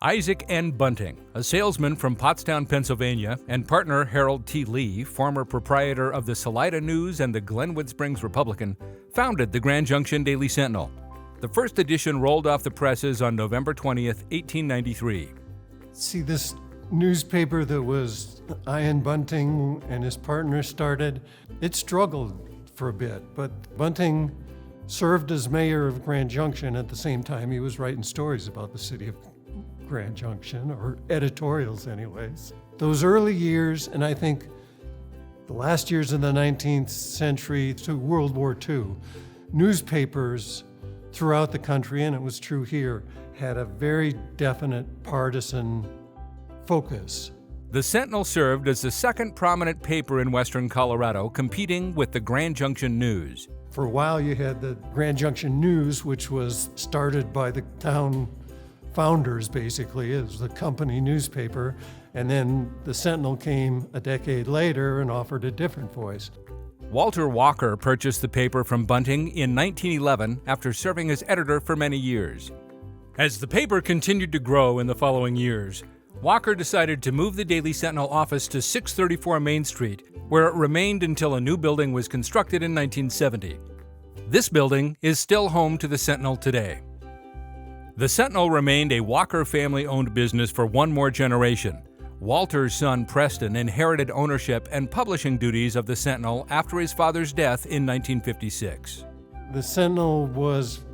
Isaac N. Bunting, a salesman from Pottstown, Pennsylvania, and partner Harold T. Lee, former proprietor of the Salida News and the Glenwood Springs Republican, founded the Grand Junction Daily Sentinel. The first edition rolled off the presses on November 20th, 1893. See, this newspaper that was Ian Bunting and his partner started, it struggled for a bit, but Bunting served as mayor of Grand Junction at the same time he was writing stories about the city of Grand Junction, or editorials anyways. Those early years, and I think the last years of the 19th century to World War II, newspapers throughout the country, and it was true here, had a very definite partisan focus. The Sentinel served as the second prominent paper in western Colorado, competing with the Grand Junction News. For a while you had the Grand Junction News, which was started by the town founders, basically. It was the company newspaper, and then the Sentinel came a decade later and offered a different voice. Walter Walker purchased the paper from Bunting in 1911 after serving as editor for many years. As the paper continued to grow in the following years, Walker decided to move the Daily Sentinel office to 634 Main Street, where it remained until a new building was constructed in 1970. This building is still home to the Sentinel today. The Sentinel remained a Walker family-owned business for one more generation. Walter's son Preston inherited ownership and publishing duties of the Sentinel after his father's death in 1956. The Sentinel was,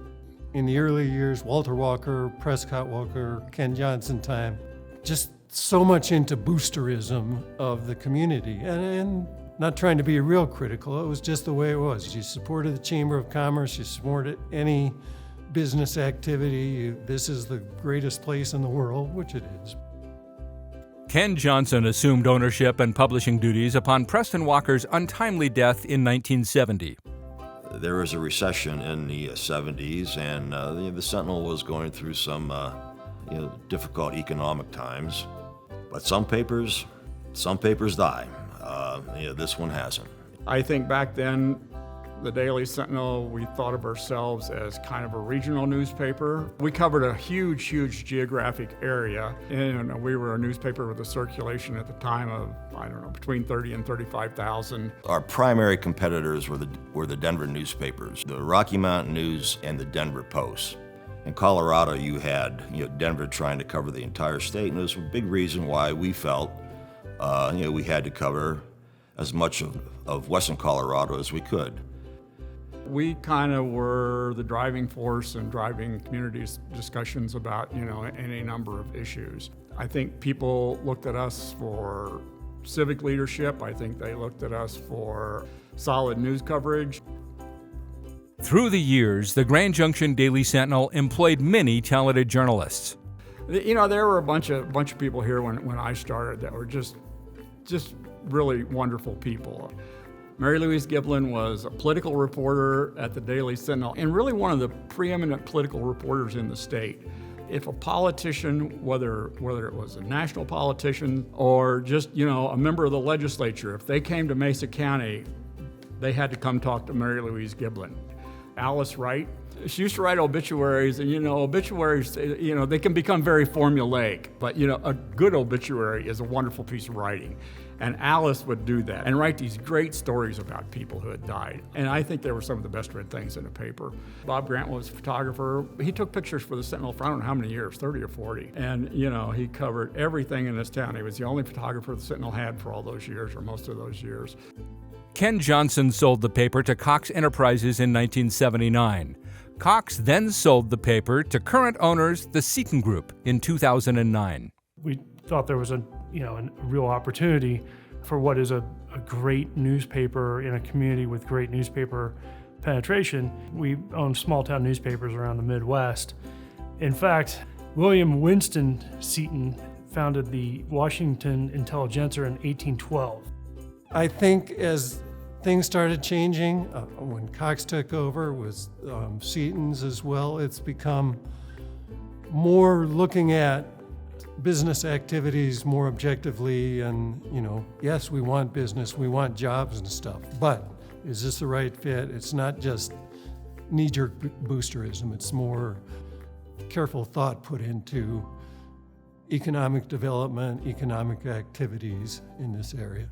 in the early years, Walter Walker, Prescott Walker, Ken Johnson time, just so much into boosterism of the community. And not trying to be real critical, it was just the way it was. You supported the Chamber of Commerce, you supported any business activity. This is the greatest place in the world, which it is. Ken Johnson assumed ownership and publishing duties upon Preston Walker's untimely death in 1970. There was a recession in the 70s, and the Sentinel was going through some difficult economic times. But some papers die. This one hasn't. I think back then, the Daily Sentinel, we thought of ourselves as kind of a regional newspaper. We covered a huge geographic area, and we were a newspaper with a circulation at the time of, between 30 and 35,000. Our primary competitors were the Denver newspapers, the Rocky Mountain News and the Denver Post. In Colorado, you had Denver trying to cover the entire state, and it was a big reason why we felt we had to cover as much of western Colorado as we could. We kind of were the driving force and driving community discussions about, any number of issues. I think people looked at us for civic leadership. I think they looked at us for solid news coverage. Through the years, the Grand Junction Daily Sentinel employed many talented journalists. There were a bunch of people here when I started that were just really wonderful people. Mary Louise Giblin was a political reporter at the Daily Sentinel and really one of the preeminent political reporters in the state. If a politician, whether it was a national politician or just, a member of the legislature, if they came to Mesa County, they had to come talk to Mary Louise Giblin. Alice Wright, she used to write obituaries, and obituaries, they can become very formulaic, but a good obituary is a wonderful piece of writing. And Alice would do that and write these great stories about people who had died. And I think they were some of the best read things in the paper. Bob Grant was a photographer. He took pictures for the Sentinel for I don't know how many years, 30 or 40. And, he covered everything in this town. He was the only photographer the Sentinel had for all those years, or most of those years. Ken Johnson sold the paper to Cox Enterprises in 1979. Cox then sold the paper to current owners, the Seton Group, in 2009. We thought there was a real opportunity for what is a great newspaper in a community with great newspaper penetration. We own small town newspapers around the Midwest. In fact, William Winston Seton founded the Washington Intelligencer in 1812. I think as things started changing, when Cox took over with Seton's as well, it's become more looking at business activities more objectively, and yes, we want business, we want jobs and stuff, but is this the right fit? It's not just knee-jerk boosterism, it's more careful thought put into economic development, economic activities in this area.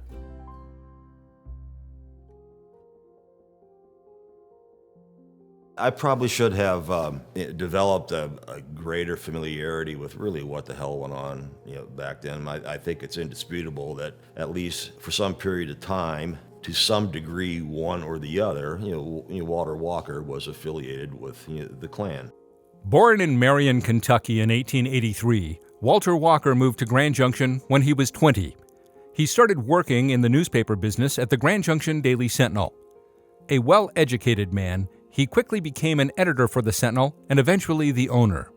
I probably should have developed a greater familiarity with really what the hell went on, back then. I think it's indisputable that at least for some period of time, to some degree, one or the other, Walter Walker was affiliated with the Klan. Born in Marion, Kentucky in 1883, Walter Walker moved to Grand Junction when he was 20. He started working in the newspaper business at the Grand Junction Daily Sentinel. A well-educated man, he quickly became an editor for the Sentinel and eventually the owner.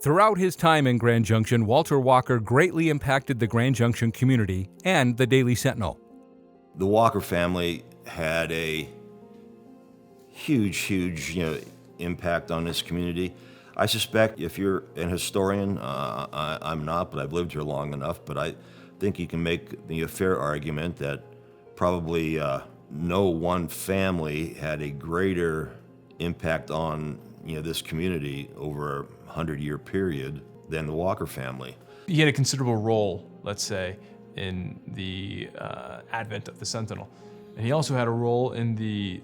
Throughout his time in Grand Junction, Walter Walker greatly impacted the Grand Junction community and the Daily Sentinel. The Walker family had a huge, impact on this community. I suspect if you're an historian, I'm not, but I've lived here long enough, but I think you can make a fair argument that probably no one family had a greater impact on this community over a 100-year period than the Walker family. He had a considerable role, let's say, in the advent of the Sentinel. And he also had a role in the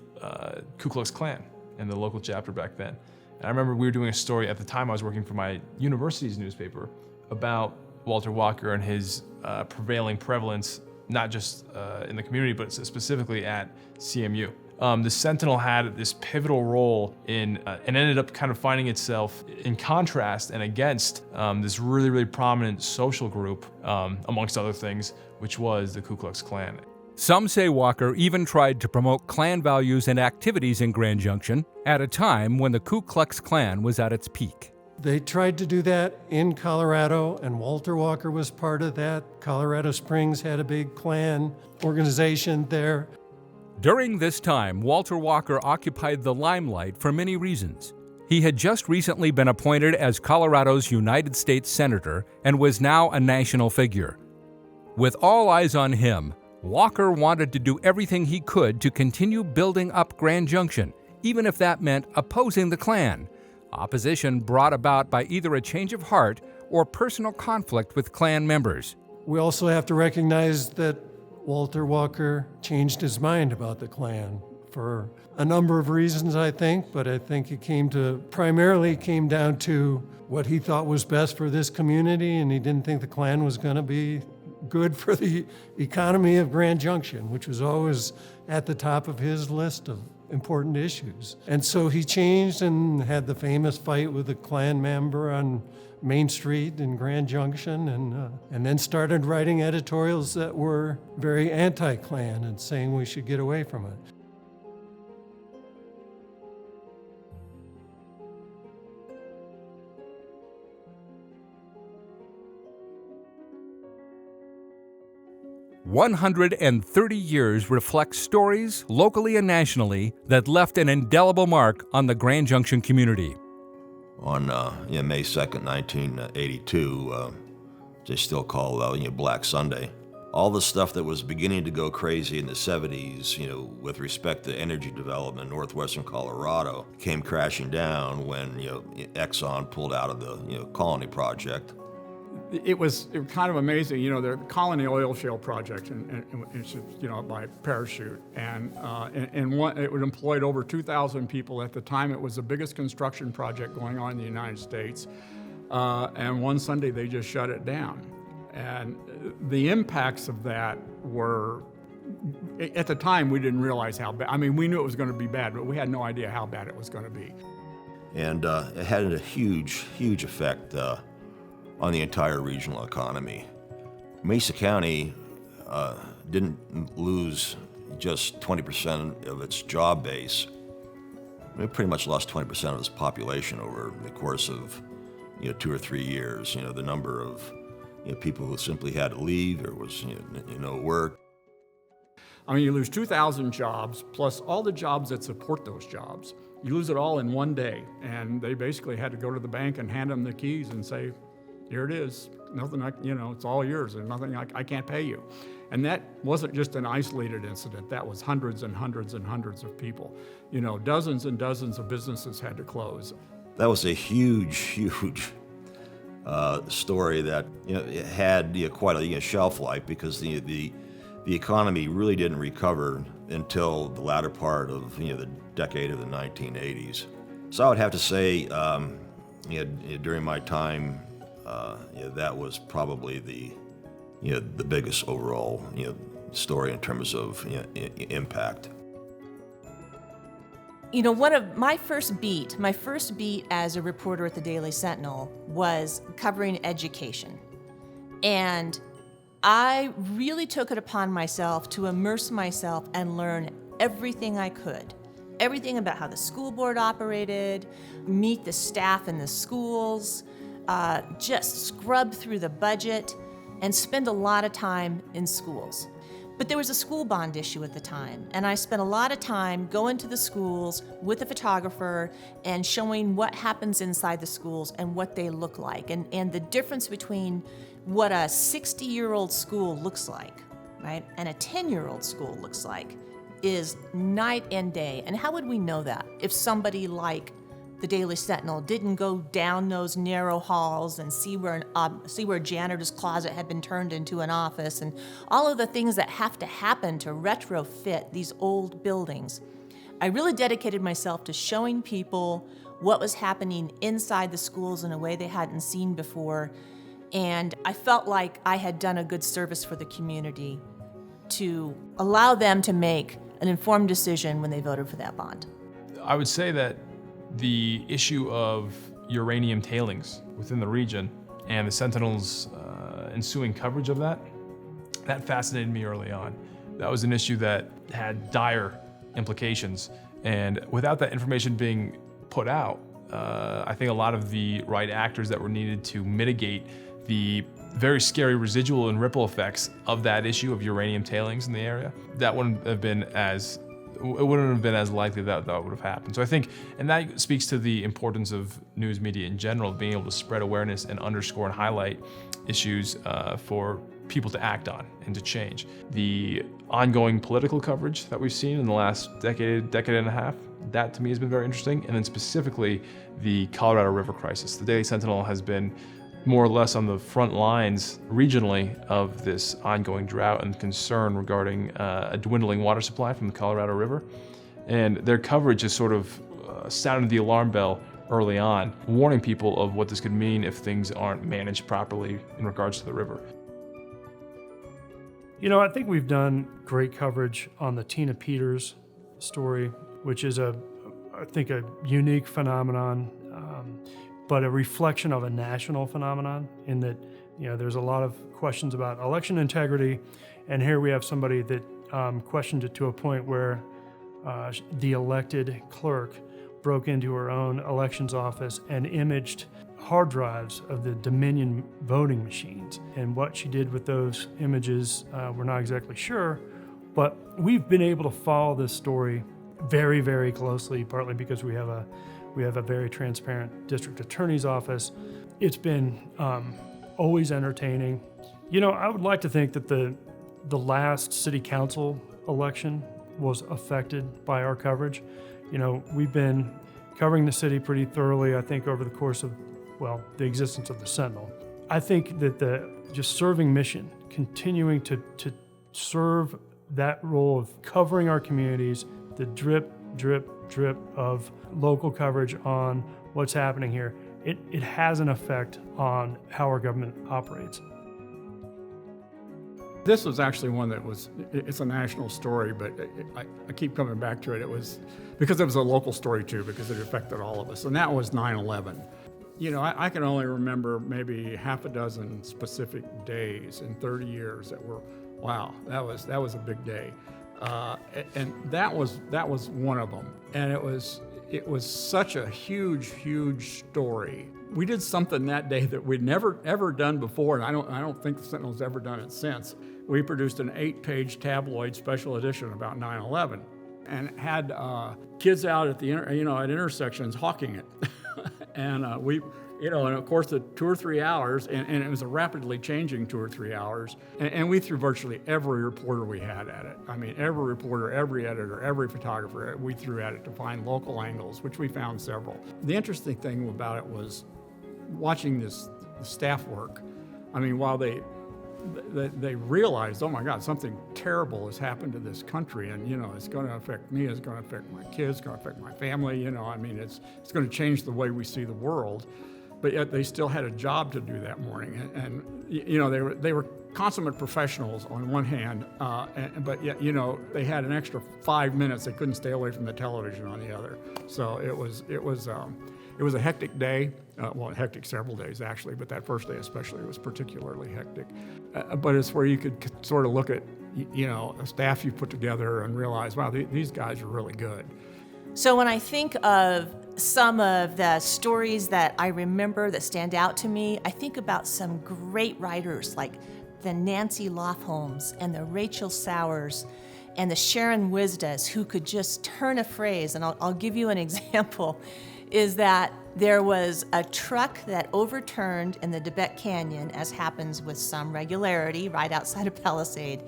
Ku Klux Klan and the local chapter back then. And I remember we were doing a story at the time I was working for my university's newspaper about Walter Walker and his prevailing prevalence, not just in the community, but specifically at CMU. The Sentinel had this pivotal role in, and ended up kind of finding itself in contrast and against this really, really prominent social group, amongst other things, which was the Ku Klux Klan. Some say Walker even tried to promote Klan values and activities in Grand Junction at a time when the Ku Klux Klan was at its peak. They tried to do that in Colorado, and Walter Walker was part of that. Colorado Springs had a big Klan organization there. During this time, Walter Walker occupied the limelight for many reasons. He had just recently been appointed as Colorado's United States Senator and was now a national figure. With all eyes on him, Walker wanted to do everything he could to continue building up Grand Junction, even if that meant opposing the Klan. Opposition brought about by either a change of heart or personal conflict with Klan members. We also have to recognize that Walter Walker changed his mind about the Klan for a number of reasons, I think, but I think it primarily came down to what he thought was best for this community, and he didn't think the Klan was going to be good for the economy of Grand Junction, which was always at the top of his list of important issues. And so he changed and had the famous fight with a Klan member on Main Street in Grand Junction, and then started writing editorials that were very anti-Klan and saying we should get away from it. "130 years reflects stories, locally and nationally, that left an indelible mark on the Grand Junction community." On May 2nd, 1982, they still call Black Sunday. All the stuff that was beginning to go crazy in the 70s, with respect to energy development in northwestern Colorado, came crashing down when Exxon pulled out of the Colony Project. It was kind of amazing, the Colony Oil Shale Project, and it's by parachute, and it would employed over 2,000 people at the time. It was the biggest construction project going on in the United States, and one Sunday they just shut it down, and the impacts of that were, at the time we didn't realize how bad. I mean, we knew it was going to be bad, but we had no idea how bad it was going to be. And it had a huge effect on the entire regional economy. Mesa County didn't lose just 20% of its job base. It pretty much lost 20% of its population over the course of 2 or 3 years. The number of people who simply had to leave, there was no work. I mean, you lose 2,000 jobs plus all the jobs that support those jobs. You lose it all in one day, and they basically had to go to the bank and hand them the keys and say, "Here it is. Nothing, it's all yours, and nothing. I can't pay you." And that wasn't just an isolated incident. That was hundreds and hundreds and hundreds of people. Dozens and dozens of businesses had to close. That was a huge story that it had quite a shelf life, because the economy really didn't recover until the latter part of the decade of the 1980s. So I would have to say, during my time, that was probably the biggest overall story in terms of impact. One of my first beat as a reporter at the Daily Sentinel was covering education. And I really took it upon myself to immerse myself and learn everything I could. Everything about how the school board operated, meet the staff in the schools, just scrub through the budget, and spend a lot of time in schools. But there was a school bond issue at the time, and I spent a lot of time going to the schools with a photographer and showing what happens inside the schools and what they look like, and the difference between what a 60-year-old school looks like, right, and a 10-year-old school looks like is night and day. And how would we know that if somebody like the Daily Sentinel didn't go down those narrow halls and see where a janitor's closet had been turned into an office, and all of the things that have to happen to retrofit these old buildings? I really dedicated myself to showing people what was happening inside the schools in a way they hadn't seen before, and I felt like I had done a good service for the community to allow them to make an informed decision when they voted for that bond. I would say that the issue of uranium tailings within the region and the Sentinel's ensuing coverage of that fascinated me early on. That was an issue that had dire implications, and without that information being put out, I think a lot of the right actors that were needed to mitigate the very scary residual and ripple effects of that issue of uranium tailings in the area, it wouldn't have been as likely that would have happened. So I think, and that speaks to the importance of news media in general, being able to spread awareness and underscore and highlight issues for people to act on and to change. The ongoing political coverage that we've seen in the last decade and a half, that to me has been very interesting. And then specifically the Colorado River crisis. The Daily Sentinel has been more or less on the front lines regionally of this ongoing drought and concern regarding a dwindling water supply from the Colorado River. And their coverage has sort of sounded the alarm bell early on, warning people of what this could mean if things aren't managed properly in regards to the river. I think we've done great coverage on the Tina Peters story, which is I think a unique phenomenon, but a reflection of a national phenomenon in that, there's a lot of questions about election integrity, and here we have somebody that questioned it to a point where the elected clerk broke into her own elections office and imaged hard drives of the Dominion voting machines. And what she did with those images, we're not exactly sure, but we've been able to follow this story very, very closely, partly because we have a very transparent district attorney's office. It's been always entertaining. I would like to think that the last city council election was affected by our coverage. We've been covering the city pretty thoroughly, I think, over the course of, the existence of the Sentinel. I think that the just serving mission, continuing to serve that role of covering our communities, the drip, drip, drip of local coverage on what's happening here, it has an effect on how our government operates. This was actually one that it's a national story, but I keep coming back to it. It was because it was a local story too, because it affected all of us, and that was 9/11. I can only remember maybe half a dozen specific days in 30 years that were, wow, that was a big day. And that was one of them. And it was such a huge story. We did something that day that we'd never ever done before, and I don't think the Sentinel's ever done it since. We produced an 8-page tabloid special edition about 9/11, and had kids out at the at intersections hawking it, and and of course the 2 or 3 hours, and it was a rapidly changing 2 or 3 hours, and we threw virtually every reporter we had at it. I mean, every reporter, every editor, every photographer, we threw at it to find local angles, which we found several. The interesting thing about it was watching this the staff work. I mean, while they realized, oh my God, something terrible has happened to this country, and it's going to affect me, it's going to affect my kids, it's going to affect my family. I mean, it's going to change the way we see the world. But yet they still had a job to do that morning, and they were consummate professionals on one hand, but yet they had an extra 5 minutes. They couldn't stay away from the television on the other. So it was a hectic day. Hectic several days actually, but that first day especially was particularly hectic. But it's where you could sort of look at a staff you put together and realize, wow, these guys are really good. So when I think of some of the stories that I remember that stand out to me, I think about some great writers like the Nancy Lofholms and the Rachel Sowers and the Sharon Wisdas, who could just turn a phrase. And I'll give you an example, is that there was a truck that overturned in the Tibet Canyon, as happens with some regularity, right outside of Palisade.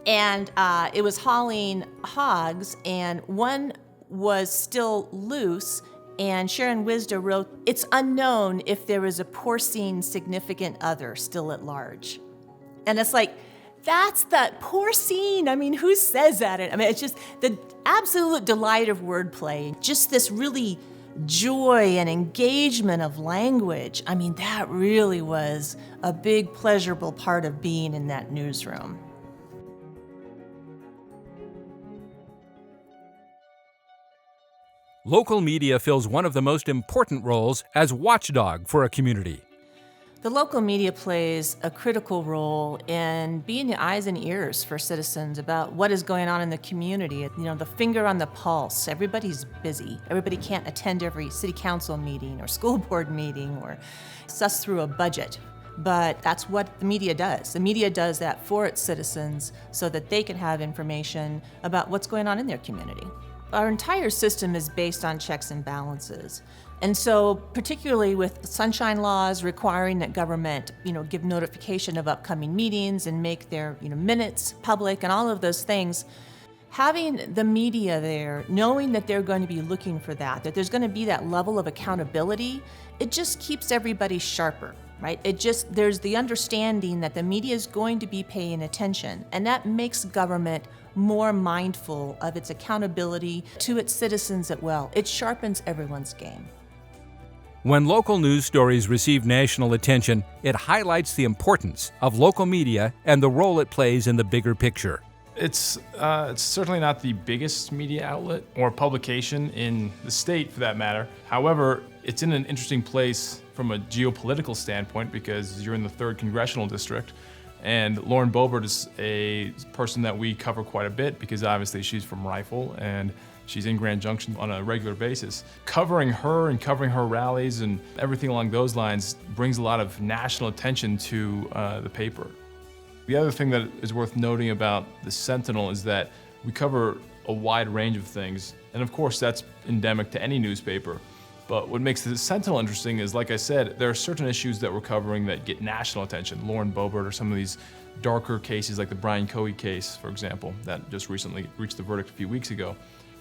And it was hauling hogs, and one was still loose, and Sharon Wisda wrote, "It's unknown if there is a porcine significant other still at large." And it's like, that's the porcine. I mean, who says that? I mean, it's just the absolute delight of wordplay. Just this really joy and engagement of language. I mean, that really was a big pleasurable part of being in that newsroom. Local media fills one of the most important roles as watchdog for a community. The local media plays a critical role in being the eyes and ears for citizens about what is going on in the community. The finger on the pulse. Everybody's busy. Everybody can't attend every city council meeting or school board meeting or suss through a budget. But that's what the media does. The media does that for its citizens so that they can have information about what's going on in their community. Our entire system is based on checks and balances. And so particularly with sunshine laws requiring that government, give notification of upcoming meetings and make their, minutes public and all of those things, having the media there, knowing that they're going to be looking for that there's going to be that level of accountability, it just keeps everybody sharper, right? There's the understanding that the media is going to be paying attention, and that makes government more mindful of its accountability to its citizens as well. It sharpens everyone's game. When local news stories receive national attention, it highlights the importance of local media and the role it plays in the bigger picture. It's certainly not the biggest media outlet or publication in the state, for that matter. However, it's in an interesting place from a geopolitical standpoint because you're in the 3rd Congressional District, and Lauren Boebert is a person that we cover quite a bit because obviously she's from Rifle and she's in Grand Junction on a regular basis. Covering her and covering her rallies and everything along those lines brings a lot of national attention to the paper. The other thing that is worth noting about the Sentinel is that we cover a wide range of things, and of course that's endemic to any newspaper. But what makes the Sentinel interesting is, like I said, there are certain issues that we're covering that get national attention. Lauren Boebert or some of these darker cases like the Brian Coey case, for example, that just recently reached the verdict a few weeks ago.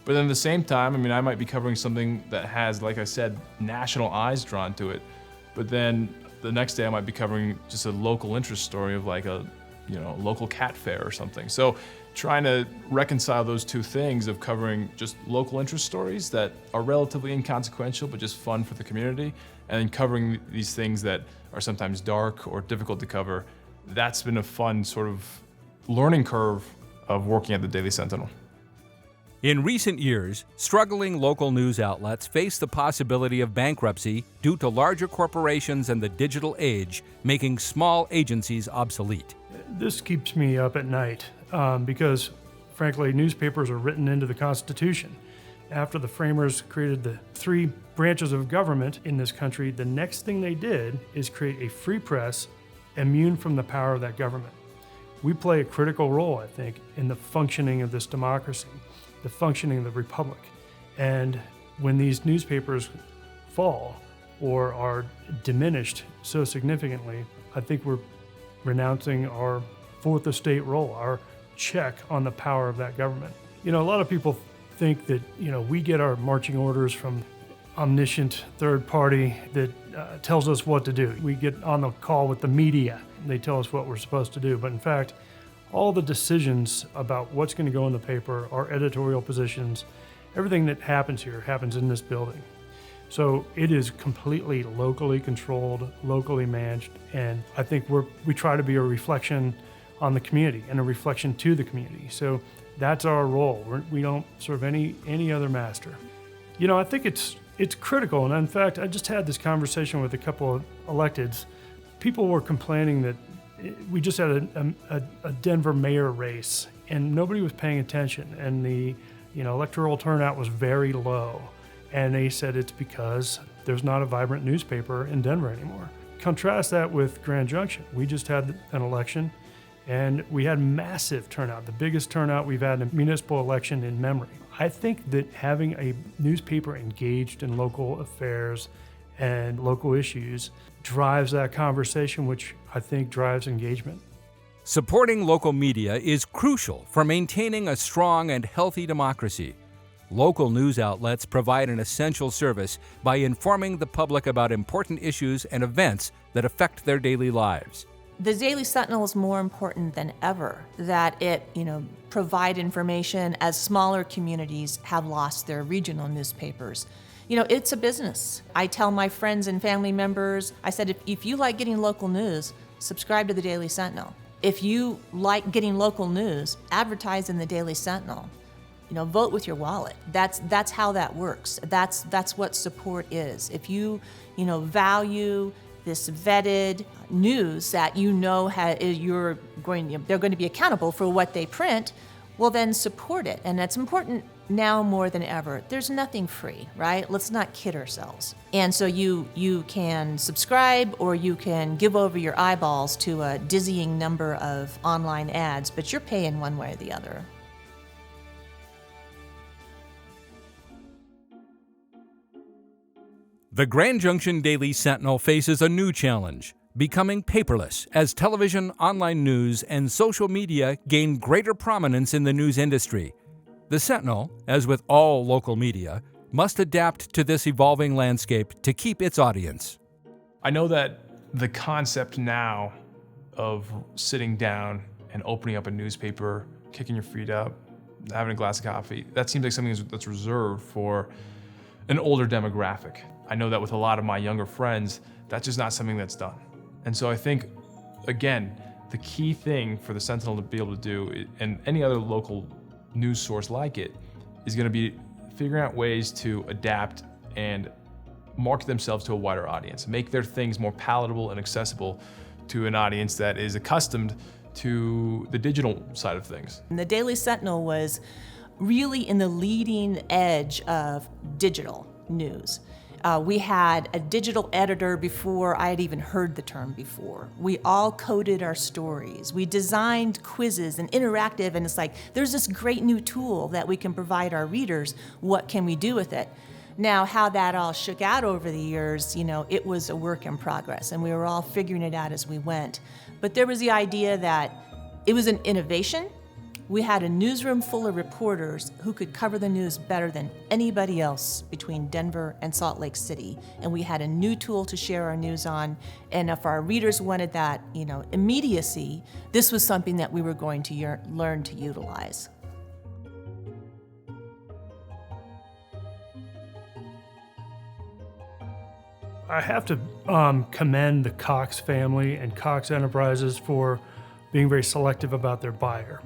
But then at the same time, I might be covering something that has, like I said, national eyes drawn to it. But then the next day I might be covering just a local interest story of like a local cat fair or something. So trying to reconcile those two things of covering just local interest stories that are relatively inconsequential but just fun for the community, and then covering these things that are sometimes dark or difficult to cover, that's been a fun sort of learning curve of working at the Daily Sentinel. In recent years, struggling local news outlets face the possibility of bankruptcy due to larger corporations and the digital age, making small agencies obsolete. This keeps me up at night because, frankly, newspapers are written into the Constitution. After the framers created the 3 branches of government in this country, the next thing they did is create a free press immune from the power of that government. We play a critical role, I think, in the functioning of this democracy, the functioning of the republic. And when these newspapers fall or are diminished so significantly, I think we're renouncing our fourth estate role, our check on the power of that government. A lot of people think that, we get our marching orders from omniscient third party that tells us what to do. We get on the call with the media. They tell us what we're supposed to do. But in fact, all the decisions about what's going to go in the paper, our editorial positions, everything that happens here happens in this building. So it is completely locally controlled, locally managed, and I think we try to be a reflection on the community and a reflection to the community. So that's our role. We don't serve any other master. You know, I think it's critical, and in fact, I just had this conversation with a couple of electeds. People were complaining that we just had a Denver mayor race, and nobody was paying attention, and the electoral turnout was very low. And they said it's because there's not a vibrant newspaper in Denver anymore. Contrast that with Grand Junction. We just had an election, and we had massive turnout, the biggest turnout we've had in a municipal election in memory. I think that having a newspaper engaged in local affairs and local issues drives that conversation, which I think drives engagement. Supporting local media is crucial for maintaining a strong and healthy democracy. Local news outlets provide an essential service by informing the public about important issues and events that affect their daily lives. The Daily Sentinel is more important than ever that it, provide information as smaller communities have lost their regional newspapers. It's a business. I tell my friends and family members, I said, if you like getting local news, subscribe to the Daily Sentinel. If you like getting local news, advertise in the Daily Sentinel. Vote with your wallet. That's how that works. That's what support is. If you value this vetted news that they're going to be accountable for what they print, well then support it. And that's important now more than ever. There's nothing free, right? Let's not kid ourselves. And so you can subscribe or you can give over your eyeballs to a dizzying number of online ads, but you're paying one way or the other. The Grand Junction Daily Sentinel faces a new challenge, becoming paperless as television, online news, and social media gain greater prominence in the news industry. The Sentinel, as with all local media, must adapt to this evolving landscape to keep its audience. I know that the concept now of sitting down and opening up a newspaper, kicking your feet up, having a glass of coffee, that seems like something that's reserved for an older demographic. I know that with a lot of my younger friends, that's just not something that's done. And so I think, again, the key thing for the Sentinel to be able to do, and any other local news source like it, is going to be figuring out ways to adapt and market themselves to a wider audience, make their things more palatable and accessible to an audience that is accustomed to the digital side of things. And the Daily Sentinel was really in the leading edge of digital news. We had a digital editor before I had even heard the term before. We all coded our stories. We designed quizzes and interactive, and it's like, there's this great new tool that we can provide our readers. What can we do with it? Now, how that all shook out over the years, it was a work in progress, and we were all figuring it out as we went. But there was the idea that it was an innovation. We had a newsroom full of reporters who could cover the news better than anybody else between Denver and Salt Lake City. And we had a new tool to share our news on. And if our readers wanted that, immediacy, this was something that we were going to learn to utilize. I have to commend the Cox family and Cox Enterprises for being very selective about their buyer.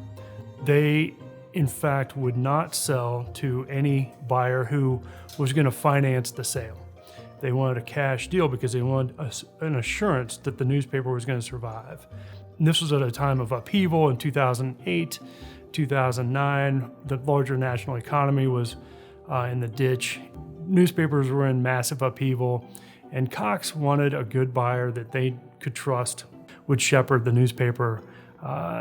They, in fact, would not sell to any buyer who was going to finance the sale. They wanted a cash deal because they wanted an assurance that the newspaper was going to survive. And this was at a time of upheaval in 2008, 2009. The larger national economy was in the ditch. Newspapers were in massive upheaval, and Cox wanted a good buyer that they could trust would shepherd the newspaper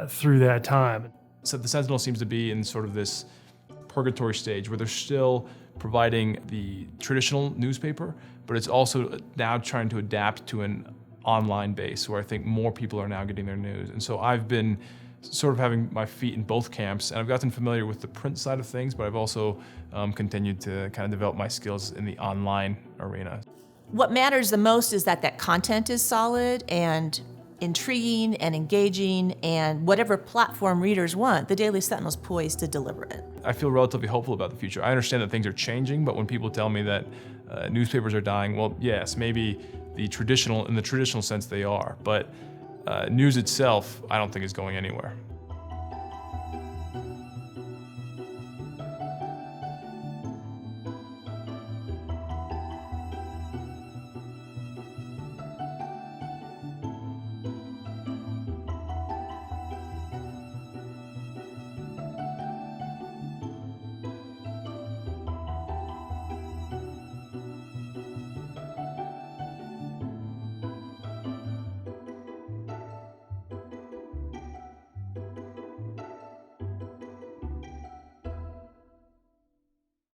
through that time. So the Sentinel seems to be in sort of this purgatory stage where they're still providing the traditional newspaper, but it's also now trying to adapt to an online base where I think more people are now getting their news. And so I've been sort of having my feet in both camps, and I've gotten familiar with the print side of things, but I've also continued to kind of develop my skills in the online arena. What matters the most is that content is solid and intriguing and engaging, and whatever platform readers want, the Daily Sentinel's poised to deliver it. I feel relatively hopeful about the future. I understand that things are changing, but when people tell me that newspapers are dying, well, yes, maybe in the traditional sense they are, but news itself, I don't think is going anywhere.